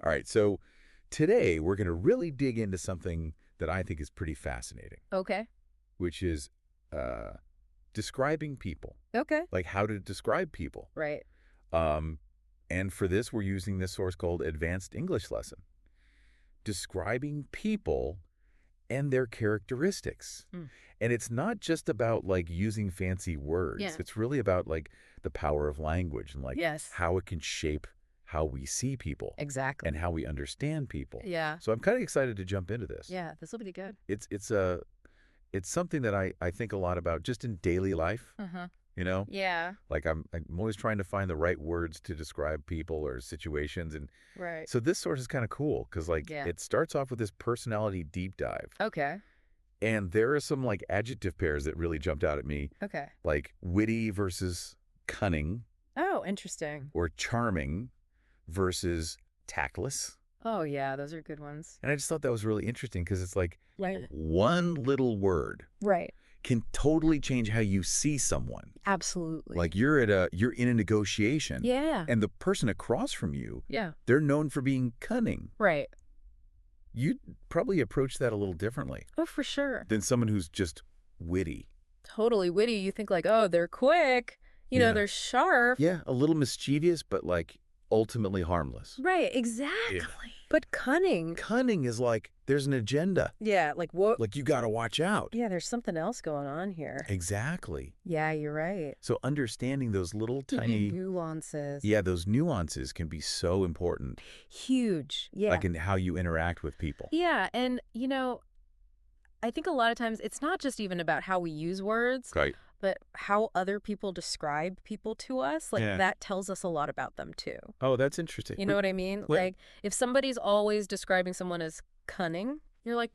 All right, so today we're going to really dig into something that I think is pretty fascinating, Okay. which is describing people, Okay. like how to describe people. Right. And for this, we're using this source called Advanced English Lesson. Describing people and their characteristics. Mm. And it's not just about like using fancy words. Yeah. It's really about like the power of language and like Yes. how it can shape how we see people Exactly. and how we understand people. Yeah. So I'm kind of excited to jump into this. Yeah, this will be good. It's something that I think a lot about just in daily life, Uh-huh. you know? Yeah. Like I'm always trying to find the right words to describe people or situations. And Right. so this source is kind of cool because like Yeah. it starts off with this personality deep dive. Okay. And there are some like adjective pairs that really jumped out at me, Okay. like witty versus cunning Oh, interesting. or charming versus tactless. Oh, yeah, those are good ones. And I just thought that was really interesting because it's like Right. one little word Right. can totally change how you see someone. Absolutely. Like you're in a negotiation. Yeah. And the person across from you, Yeah. they're known for being cunning. Right. You'd probably approach that a little differently Oh, for sure. than someone who's just witty. Totally witty. You think like, oh, they're quick. You know, Yeah. they're sharp. Yeah, a little mischievous, but like ultimately harmless. Right. Exactly. But cunning. Cunning is like there's an agenda. Yeah. Like what? Like you got to watch out. Yeah, there's something else going on here. Exactly. Yeah, you're right. So understanding those little tiny, Nuances. yeah, those nuances can be so important. Huge. Yeah. Like in how you interact with people. Yeah. And, you know, I think a lot of times it's not just even about how we use words, Right. but how other people describe people to us. Like Yeah. that tells us a lot about them too. Oh, that's interesting. You know what I mean? Wait. Like if somebody's always describing someone as cunning, you're like,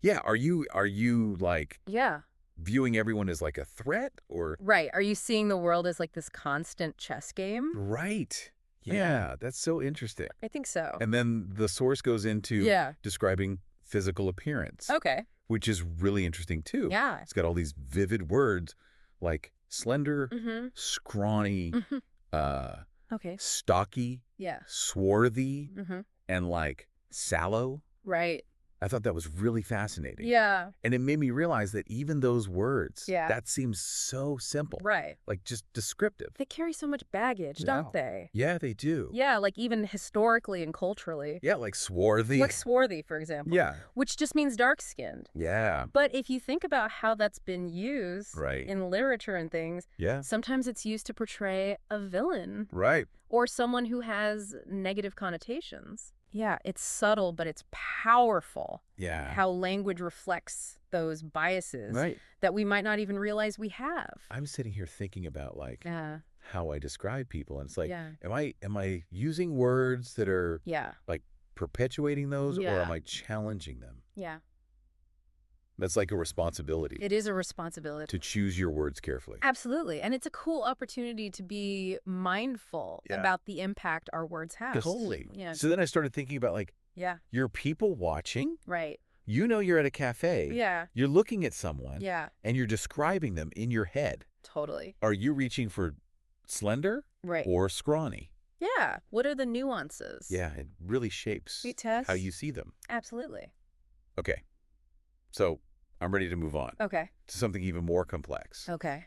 Yeah, are you like yeah, viewing everyone as like a threat or right. Are you seeing the world as like this constant chess game? right? Yeah, that's so interesting. I think so. And then the source goes into Yeah. describing physical appearance, Okay. which is really interesting too. Yeah. It's got all these vivid words like slender, Mm-hmm. scrawny, Mm-hmm. uh, Okay. stocky, Yeah. swarthy, Mm-hmm. and like sallow. Right. I thought that was really fascinating. Yeah. And it made me realize that even those words, Yeah. that seems so simple. Right. Like just descriptive. They carry so much baggage, don't they? Yeah, they do. Yeah, like even historically and culturally. Yeah, like swarthy. Like swarthy, for example. Yeah. Which just means dark-skinned. Yeah. But if you think about how that's been used Right. in literature and things, Yeah. sometimes it's used to portray a villain Right. or someone who has negative connotations. Yeah, it's subtle, but it's powerful Yeah. how language reflects those biases Right. that we might not even realize we have. I'm sitting here thinking about like Yeah, how I describe people, and it's like, Yeah. am I using words that are yeah, like perpetuating those, or Yeah. am I challenging them? yeah. That's like a responsibility It is a responsibility. to choose your words carefully. Absolutely. And it's a cool opportunity to be mindful Yeah. about the impact our words have. Totally. Yeah. So then I started thinking about like, Yeah. you're people watching. Right. You know you're at a cafe. Yeah. You're looking at someone. Yeah. And you're describing them in your head. Totally. Are you reaching for slender Right. or scrawny? Yeah. What are the nuances? Yeah, it really shapes Sweet Tess. how you see them. Absolutely. Okay. So I'm ready to move on Okay. to something even more complex, Okay.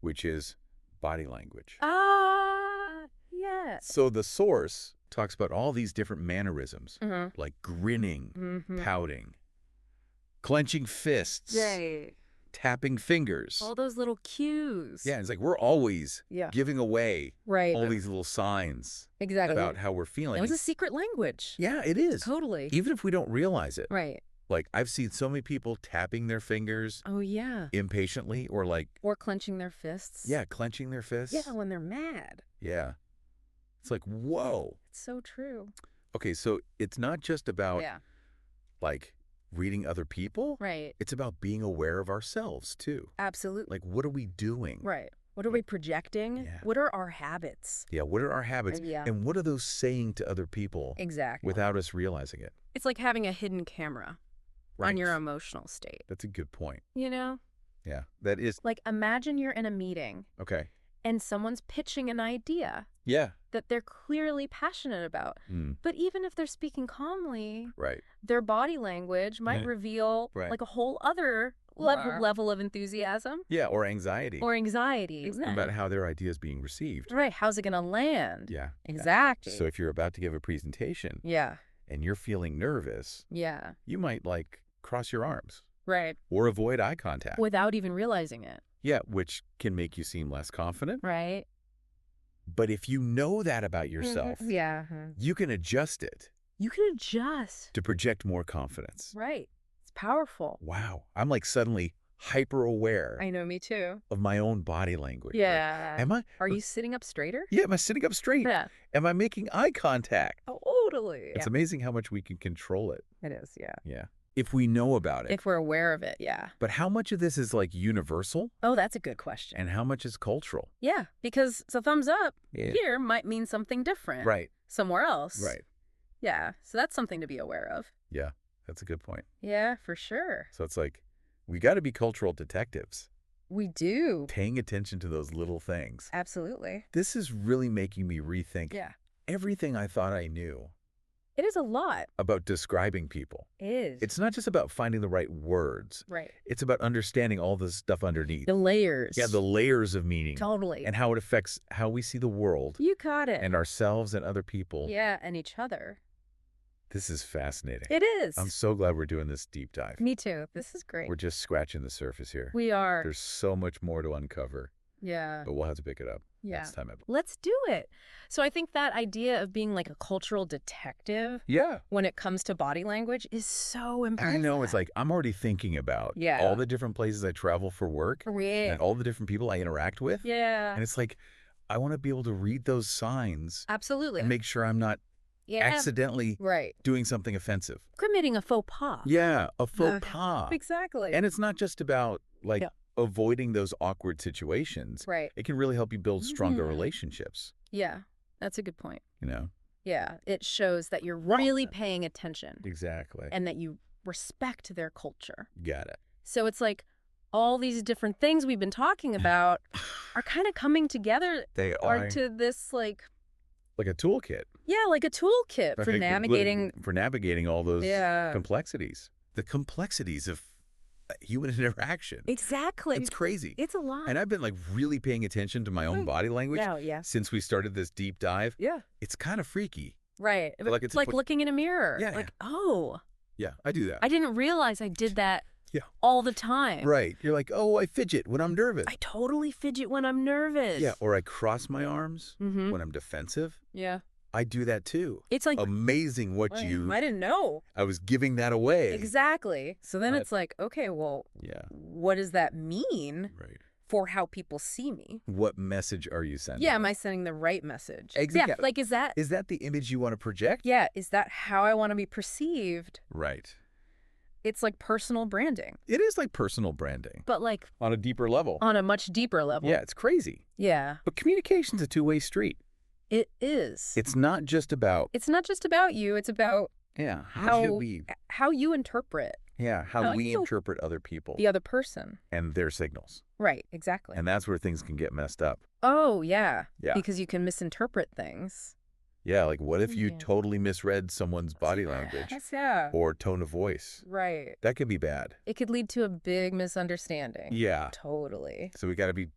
which is body language. Yes. So the source talks about all these different mannerisms, Mm-hmm. like grinning, Mm-hmm. pouting, clenching fists, Yay. tapping fingers. All those little cues. Yeah, it's like we're always Yeah. giving away Right. all these little signs Exactly. about how we're feeling. It was a secret language. Yeah, it is. Totally. Even if we don't realize it. Right. Like I've seen so many people tapping their fingers Oh, yeah. impatiently or like, Or clenching their fists. yeah, clenching their fists. Yeah, when they're mad. Yeah. It's like, whoa. It's so true. Okay, so it's not just about Yeah. like reading other people. Right. It's about being aware of ourselves too. Absolutely. Like, what are we doing? Right. What are we projecting? Yeah. What are our habits? Yeah, what are our habits? Yeah. And what are those saying to other people Exactly. without us realizing it? It's like having a hidden camera on your emotional state, That's a good point. you know? Yeah, that is. Like imagine you're in a meeting Okay. and someone's pitching an idea Yeah. that they're clearly passionate about. But even if they're speaking calmly, Right. their body language might Yeah. reveal Right. like a whole other level of enthusiasm Yeah, or anxiety. or anxiety. About how their idea is being received. Right. How's it going to land? Yeah. Exactly. So if you're about to give a presentation Yeah. and you're feeling nervous, Yeah. you might like cross your arms Right. or avoid eye contact. Without even realizing it. Yeah, which can make you seem less confident. Right. But if you know that about yourself, Yeah. you can adjust it You can adjust. to project more confidence. Right. It's powerful. Wow. I'm like suddenly hyper aware I know, me too. of my own body language. Yeah. Am I? Are you sitting up straighter? Yeah, am I sitting up straight? Yeah. Am I making eye contact? Totally. It's amazing how much we can control it. It is, yeah. Yeah. If we know about it. If we're aware of it, yeah. But how much of this is like universal Oh, that's a good question. and how much is cultural? Yeah, because a thumbs up Yeah. here might mean something different. Right. Somewhere else. Right. Yeah, so that's something to be aware of. Yeah, that's a good point. Yeah, for sure. So it's like, we got to be cultural detectives, We do. paying attention to those little things. Absolutely. This is really making me rethink Yeah. everything I thought I knew It is a lot. about describing people. It is. It's not just about finding the right words. right. It's about understanding all the stuff underneath. The layers. Yeah, the layers of meaning Totally. and how it affects how we see the world You got it. and ourselves and other people. Yeah, and each other. This is fascinating. It is. I'm so glad we're doing this deep dive. Me too. This is great. We're just scratching the surface here. We are. There's so much more to uncover, Yeah. but we'll have to pick it up Yeah. next time. Let's do it. So I think that idea of being like a cultural detective Yeah. when it comes to body language is so And important. I know it's like I'm already thinking about Yeah. all the different places I travel for work Yeah. and all the different people I interact with. Yeah. And it's like I want to be able to read those signs Absolutely. and make sure I'm not Yeah. accidentally Right. doing something offensive. Committing a faux pas. Yeah, a faux Okay. pas. Exactly. And it's not just about like Yeah. avoiding those awkward situations. Right. It can really help you build stronger Mhm. relationships, Yeah. That's a good point. you know? Yeah. It shows that you're really paying attention Exactly. and that you respect their culture. Got it. So it's like all these different things we've been talking about are kind of coming together They are to this like like a toolkit like a toolkit for Like, navigating all those Yeah. complexities. The complexities of human interaction. Exactly. It's crazy. It's a lot. And I've been like really paying attention to my own body language Yeah. since we started this deep dive. Yeah. It's kind of freaky. Right. Like It's it's like put- looking in a mirror. Yeah, Like, oh, Yeah, I do that. I didn't realize I did that Yeah. all the time. Right. You're like, oh, I fidget when I'm nervous. I totally fidget when I'm nervous. Yeah. Or I cross my arms Mm-hmm. when I'm defensive. Yeah. I do that too. It's like, Amazing what I didn't know. I was giving that away. Exactly. So then But- it's like, okay, well, Yeah. what does that mean Right. for how people see me? What message are you sending? Yeah, am I sending the right message? Exactly. Yeah, like, is that the image you want to project? is that how I want to be perceived? Right. It's like personal branding, It is like personal branding but like on a deeper level. on a much deeper level. Yeah, it's crazy. Yeah, But communication's a two-way street. it is. It's not just about It's not just about you. It's about how you interpret how we you- interpret other people the other person. and their signals. Right, exactly. And that's where things can get messed up. Oh, yeah. Yeah. Because you can misinterpret things. Yeah, like what if you Yeah. totally misread someone's body language Yes, yeah. or tone of voice? Right. That could be bad. It could lead to a big misunderstanding. Yeah. Totally. So we got to be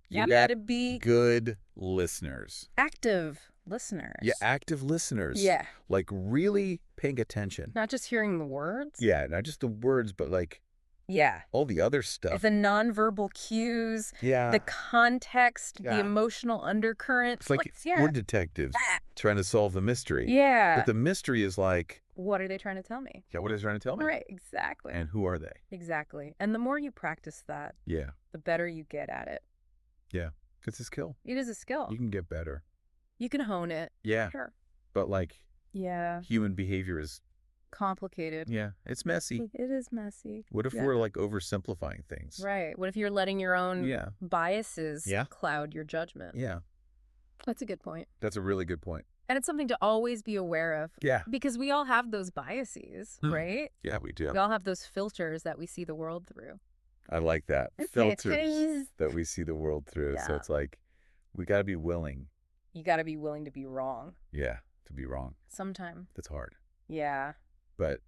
You gotta be good listeners. active listeners. Yeah, active listeners. Yeah. Like really paying attention. Not just hearing the words. Yeah, not just the words, but like Yeah. all the other stuff. The nonverbal cues, Yeah. the context, Yeah. the emotional undercurrent. It's like we're detectives trying to solve the mystery. Yeah. But the mystery is like, What are they trying to tell me? yeah, what is it trying to tell me? Right, exactly. And who are they? Exactly. And the more you practice that, Yeah. the better you get at it. Yeah. It's a skill. It is a skill. You can get better. You can hone it. Yeah. Sure. But like Yeah. human behavior is, Complicated. yeah, it's messy. It is messy. What if Yeah. we're like oversimplifying things? Right. What if you're letting your own Yeah. biases Yeah. cloud your judgment? Yeah. That's a good point. That's a really good point. And it's something to always be aware of. Yeah. Because we all have those biases, right? Yeah, we do. We all have those filters that we see the world through. I like that. Okay, Filters cheers. that we see the world through. So Yeah. it's like we got to be willing You got to be willing to be wrong. Yeah, to be wrong. Sometime. That's hard. Yeah. But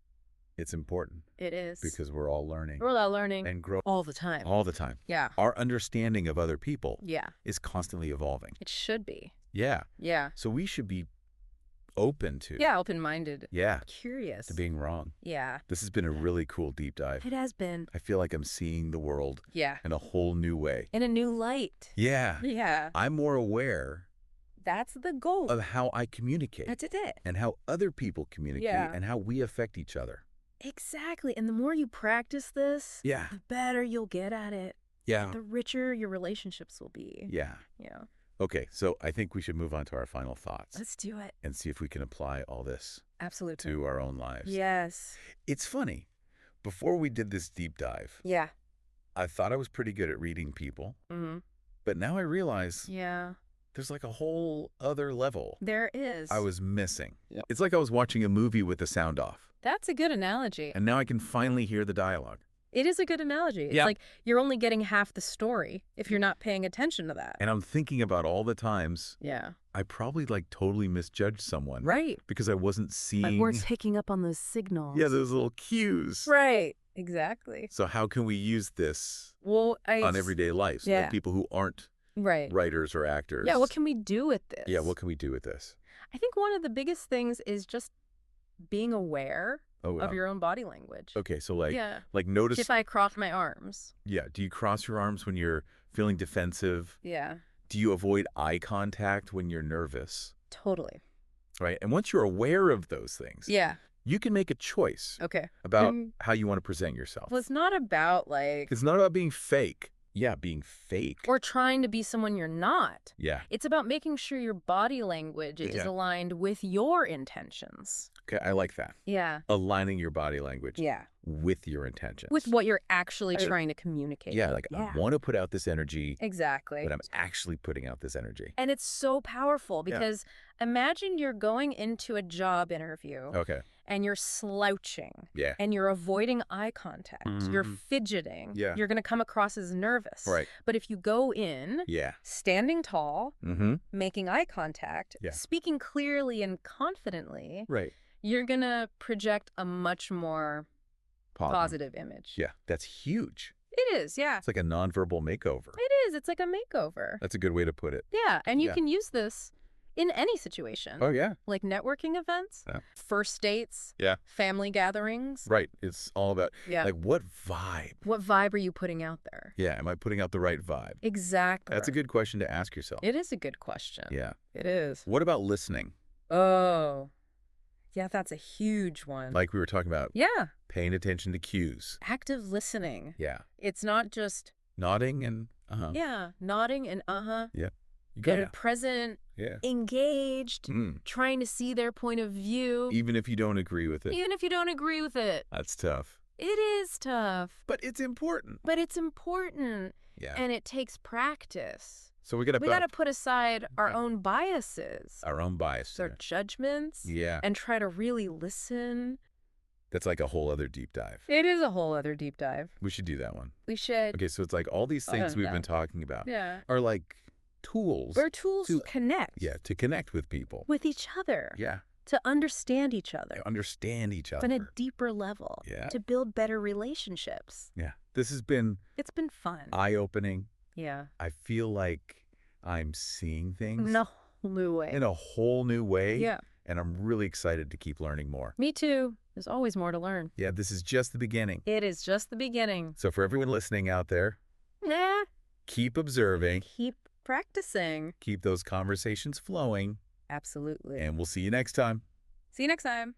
it's important. It is. Because we're all learning. We're all learning. And grow all the time. all the time. Yeah. Our understanding of other people Yeah. is constantly evolving. It should be. Yeah. Yeah. So we should be open to. Yeah, open-minded. Yeah. Curious. To being wrong. Yeah. This has been a really cool deep dive. It has been. I feel like I'm seeing the world Yeah. in a whole new way. In a new light. Yeah. Yeah. I'm more aware That's the goal. of how I communicate. That's it. And how other people communicate. Yeah. And how we affect each other. Exactly. And the more you practice this, Yeah. the better you'll get at it. Yeah. The richer your relationships will be. Yeah. Yeah. Okay, so I think we should move on to our final thoughts Let's do it. and see if we can apply all this Absolutely. to our own lives. Yes. It's funny. Before we did this deep dive, Yeah. I thought I was pretty good at reading people, Mm-hmm. but now I realize Yeah. there's like a whole other level There is. I was missing. Yeah. It's like I was watching a movie with the sound off, That's a good analogy. and now I can finally hear the dialogue. It is a good analogy. It's Yeah. like you're only getting half the story if you're not paying attention to that. And I'm thinking about all the times Yeah. I probably like totally misjudged someone. Right. Because I wasn't seeing. Like we're picking up on those signals. Yeah, those little cues. Right. Exactly. So how can we use this Well, on everyday life? So Yeah. that people who aren't Right. writers or actors. Yeah, what can we do with this? Yeah, what can we do with this? I think one of the biggest things is just being aware Oh, of your own body language. okay, so like Yeah. notice. If I cross my arms. Yeah, do you cross your arms when you're feeling defensive? Yeah. Do you avoid eye contact when you're nervous? Totally. Right? And once you're aware of those things, Yeah. you can make a choice Okay. about how you want to present yourself. Well, it's not about like It's not about being fake. Yeah, being fake. or trying to be someone you're not. Yeah. It's about making sure your body language is Yeah. aligned with your intentions. Okay, I like that. Yeah. Aligning your body language Yeah. with your intentions. With what you're actually trying to communicate. Yeah, like I want to put out this energy, Exactly. but I'm actually putting out this energy. And it's so powerful Yeah. because imagine you're going into a job interview Okay. and you're slouching Yeah. and you're avoiding eye contact. You're Mhm. fidgeting. Yeah. You're going to come across as nervous. Right. But if you go in Yeah. standing tall, Mm-hmm. making eye contact, Yeah. speaking clearly and confidently, Right. you're going to project a much more positive image. Yeah, that's huge. It is, yeah. It's like a nonverbal makeover. It is. It's like a makeover. That's a good way to put it. Yeah, and you Yeah. can use this in any situation. Oh, yeah. Like networking events, Yeah. first dates, Yeah. family gatherings. Right. It's all about, Yeah. like, what vibe? What vibe are you putting out there? Yeah, am I putting out the right vibe? Exactly. That's a good question to ask yourself. It is a good question. Yeah. It is. What about listening? Oh. Yeah, that's a huge one. Like we were talking about, Yeah. paying attention to cues. Active listening. Yeah. It's not just, Nodding and yeah, nodding and Yeah. You and got it. present, Yeah. engaged, Mm. trying to see their point of view, Even if you don't agree with it. even if you don't agree with it. That's tough. It is tough, But it's important. but it's important, Yeah. and it takes practice. So we got We got to put aside our Yeah. own biases, our own bias. our judgments, Yeah. and try to really listen. That's like a whole other deep dive. It is a whole other deep dive. We should do that one. We should. Okay, so it's like all these things we've been talking about Yeah. are like tools. We're tools to- to connect. Yeah, to connect with people. With each other. Yeah. To understand each other. Understand each other. On a deeper level. Yeah. To build better relationships. Yeah. This has been It's been fun. eye-opening. Yeah. I feel like I'm seeing things In a whole new way. in a whole new way. Yeah. And I'm really excited to keep learning more. Me too. There's always more to learn. Yeah, this is just the beginning. It is just the beginning. So for everyone listening out there, keep observing, Keep practicing. keep those conversations flowing, Absolutely. and we'll see you next time. See you next time.